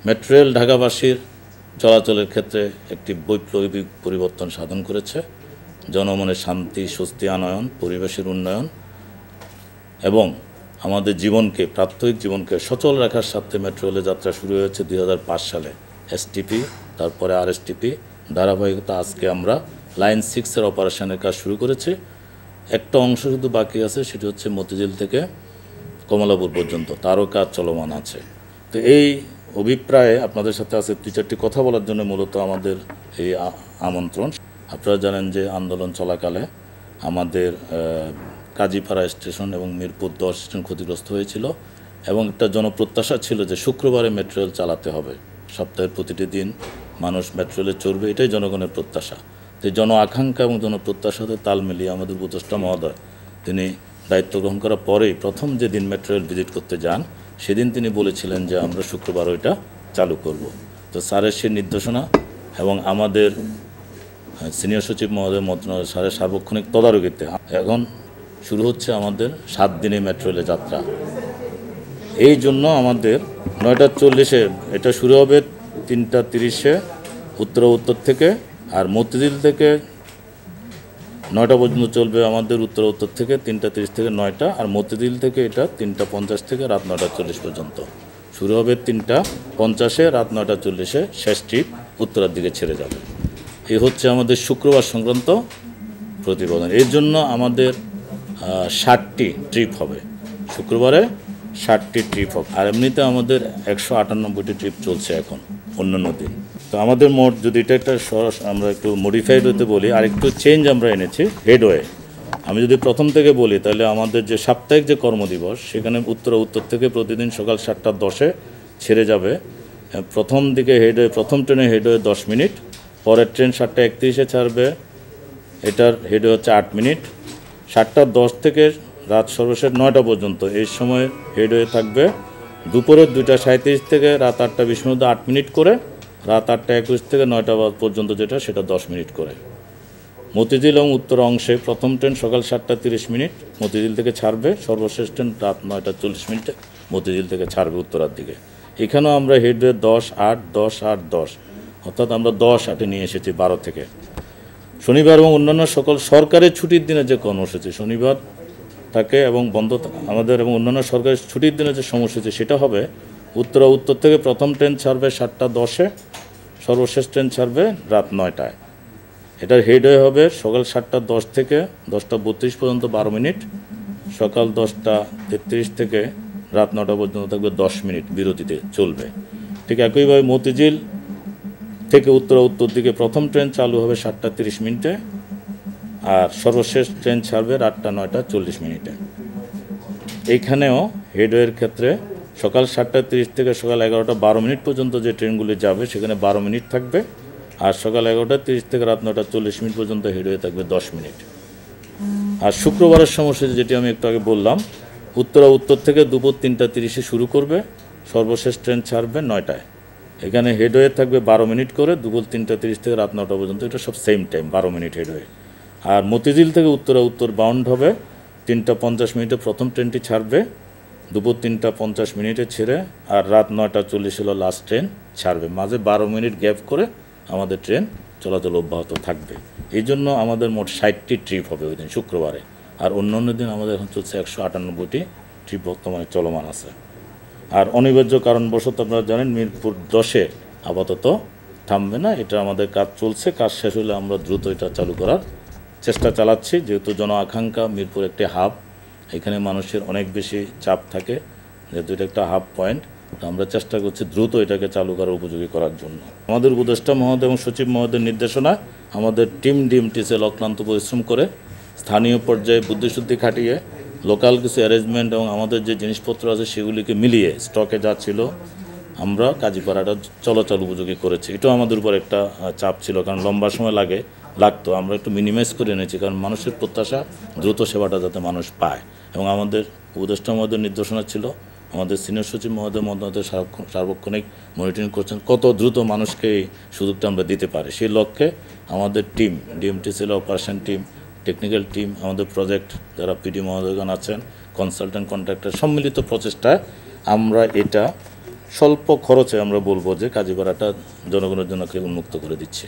Metro rail ঢাকাবাসীর চলাচলের ক্ষেত্রে একটি বৈপ্লবিক পরিবর্তন সাধন করেছে। জনমনে শান্তি, স্বস্তি আনয়ন, পরিবেশের উন্নয়ন এবং আমাদের জীবনকে, প্রাত্যহিক জীবনকে সচল রাখার স্বার্থে মেট্রো রেলের যাত্রা শুরু হয়েছে 2005 সালে। এসটিপি, তারপরে আরএসটিপি, ধারাবাহিকতা আজকে আমরা লাইন 6-এর অপারেশনের কাজ শুরু করেছি। একটা অংশ শুধু বাকি আছে, সেটি হচ্ছে মতিঝিল থেকে কমলাপুর পর্যন্ত, তারও কাজ চলমান আছে। তো এই অভিপ্রায়ে আপনাদের সাথে আছে 2-4টি কথা বলার জন্য মূলত আমাদের এই আমন্ত্রণ। আপনারা জানেন যে আন্দোলন চলাকালে আমাদের কাজীপাড়া স্টেশন এবং মিরপুর 10 স্টেশন ক্ষতিগ্রস্ত হয়েছিল এবং একটা জনপ্রত্যাশা ছিল যে শুক্রবারে মেট্রো রেল চালাতে হবে, সপ্তাহের প্রতিটি দিন মানুষ মেট্রো রেলে চড়বে, এটাই জনগণের প্রত্যাশা। তো জন আকাঙ্ক্ষা এবং জনপ্রত্যাশাতে তাল মিলিয়ে আমাদের উপদেষ্টা মহোদয় তিনি দায়িত্ব গ্রহণ করার পরেই প্রথম যে দিন মেট্রো রেল ভিজিট করতে যান সেদিন তিনি বলেছিলেন যে আমরা শুক্রবার ওইটা চালু করব। তো স্যারের সেই নির্দেশনা এবং আমাদের সিনিয়র সচিব মহোদয় মন্ত্রণালয় স্যারের সার্বক্ষণিক তদারকিতে এখন শুরু হচ্ছে আমাদের 7 দিনের মেট্রো রেলের যাত্রা। এই জন্য আমাদের 9:40-এ এটা শুরু হবে, 3:30-এ উত্তর থেকে, আর মতিঝিল থেকে 9টা পর্যন্ত চলবে আমাদের উত্তর থেকে 3:30 থেকে 9টা, আর মতিঝিল থেকে এটা 3:50 থেকে রাত 9:40 পর্যন্ত শুরু হবে। 3:50-এ রাত 9:40-এ শেষ ট্রিপ উত্তরার দিকে ছেড়ে যাবে। এই হচ্ছে আমাদের শুক্রবার সংক্রান্ত প্রতিবেদন। এর জন্য আমাদের 60টি ট্রিপ হবে, শুক্রবারে 60টি ট্রিপ হবে। আর এমনিতে আমাদের 198টি ট্রিপ চলছে এখন অন্যান্য দিন। তো আমাদের মোট, যদি এটা একটা আমরা একটু মডিফাইড হতে বলি, আর একটু চেঞ্জ আমরা এনেছি হেডওয়ে। আমি যদি প্রথম থেকে বলি তাহলে আমাদের যে সাপ্তাহিক যে কর্মদিবস, সেখানে উত্তর থেকে প্রতিদিন সকাল 7:10-এ ছেড়ে যাবে। প্রথম দিকে হেডওয়ে, প্রথম ট্রেনে হেডওয়ে 10 মিনিট, পরের ট্রেন 7:31-এ ছাড়বে, এটার হেডওয়ে হচ্ছে 8 মিনিট। 7:10 থেকে রাত সর্বশেষ 9টা পর্যন্ত এই সময় হেডওয়ে থাকবে। দুপুরের 2:37 থেকে রাত 8:20 পর্যন্ত 8 মিনিট করে, রাত 8:21 থেকে 9টা পর্যন্ত যেটা, সেটা 10 মিনিট করে। মতিঝিল এবং উত্তর অংশে প্রথম ট্রেন সকাল 7:30 মিনিট মতিঝিল থেকে ছাড়বে, সর্বশেষ ট্রেন রাত 9:40 মিনিটে মতিঝিল থেকে ছাড়বে উত্তরার দিকে। এখানেও আমরা হেডওয়ে 10, 8, 10, 8, 10, অর্থাৎ আমরা 10, 8-এ নিয়ে এসেছি 12 থেকে। শনিবার এবং অন্যান্য সকল সরকারি ছুটির দিনে যে কর্মসূচি শনিবার থাকে এবং বন্ধ আমাদের, এবং অন্যান্য সরকারি ছুটির দিনে যে সময়সূচি, সেটা হবে উত্তর থেকে প্রথম ট্রেন ছাড়বে 7:10-এ, সর্বশেষ ট্রেন ছাড়বে রাত 9টায়। এটার হেডওয়ে হবে সকাল 7:10 থেকে 10:32 পর্যন্ত 12 মিনিট, সকাল 10:33 থেকে রাত 9টা পর্যন্ত থাকবে 10 মিনিট বিরতিতে চলবে। ঠিক একইভাবে মতিঝিল থেকে উত্তর দিকে প্রথম ট্রেন চালু হবে 7:30 মিনিটে, আর সর্বশেষ ট্রেন ছাড়বে রাত 9:40 মিনিটে। এইখানেও হেডওয়ের ক্ষেত্রে সকাল 7:30 থেকে সকাল 11:12 মিনিট পর্যন্ত যে ট্রেনগুলি যাবে সেখানে 12 মিনিট থাকবে, আর সকাল 11:30 থেকে রাত 9:40 মিনিট পর্যন্ত হেডওয়ে থাকবে 10 মিনিট। আর শুক্রবারের সময়সূচি যেটি আমি একটু আগে বললাম, উত্তর থেকে দুপুর 3:30-এ শুরু করবে, সর্বশেষ ট্রেন ছাড়বে 9টায়। এখানে হেডওয়ে থাকবে 12 মিনিট করে, দুপুর 3:30 থেকে রাত 9টা পর্যন্ত, এটা সব সেম টাইম 12 মিনিট হেডওয়ে। আর মতিঝিল থেকে উত্তর বাউন্ড হবে 3:50 মিনিটে প্রথম ট্রেনটি ছাড়বে, দুপুর 3:50 মিনিটে ছেড়ে, আর রাত 9:40 হলো লাস্ট ট্রেন ছাড়বে। মাঝে 12 মিনিট গ্যাপ করে আমাদের ট্রেন চলাচল অব্যাহত থাকবে। এই জন্য আমাদের মোট 60টি ট্রিপ হবে ওই দিন শুক্রবারে, আর অন্য দিন আমাদের এখন চলছে 198টি ট্রিপ বর্তমানে চলমান আছে। আর অনিবার্য কারণবশত আপনারা জানেন মিরপুর 10-এ আপাতত থামবে না, এটা আমাদের কাজ চলছে, কাজ শেষ হলে আমরা দ্রুত এটা চালু করার চেষ্টা চালাচ্ছি। যেহেতু জন আকাঙ্ক্ষা, মিরপুর একটি হাব, এখানে মানুষের অনেক বেশি চাপ থাকে, যেহেতু এটা একটা হাব পয়েন্ট, আমরা চেষ্টা করছি দ্রুত এটাকে চালু করার উপযোগী করার জন্য। আমাদের উপদেষ্টা মহোদয় এবং সচিব মহোদয়ের নির্দেশনা আমাদের টিম ডিএমটিসিএল অক্লান্ত পরিশ্রম করে স্থানীয় পর্যায়ে বুদ্ধিশুদ্ধি খাটিয়ে লোকাল কিছু অ্যারেঞ্জমেন্ট এবং আমাদের যে জিনিসপত্র আছে সেগুলিকে মিলিয়ে স্টকে যা ছিল আমরা কাজীপাড়াটা চলাচল উপযোগী করেছি। এটাও আমাদের উপর একটা চাপ ছিল, কারণ লম্বা সময় লাগতো, আমরা একটু মিনিমাইজ করে এনেছি, কারণ মানুষের প্রত্যাশা দ্রুত সেবাটা যাতে মানুষ পায়। এবং আমাদের উপদেষ্টা মহোদয়ের নির্দেশনা ছিল, আমাদের সিনিয়র সচিব মহোদয় মন্ত্রণালয় সার্বক্ষণিক মনিটরিং করছেন কত দ্রুত মানুষকে এই সুযোগটা আমরা দিতে পারি। সেই লক্ষ্যে আমাদের team, DMTCL operation team, technical team, আমাদের প্রজেক্ট যারা পিডি মহোদয়গণ আছেন, কনসালটেন্ট কন্ট্রাক্টর, সম্মিলিত প্রচেষ্টায় আমরা এটা স্বল্প খরচে আমরা বলবো যে কাজীপাড়াটা জনগণের জন্য উন্মুক্ত করে দিচ্ছি।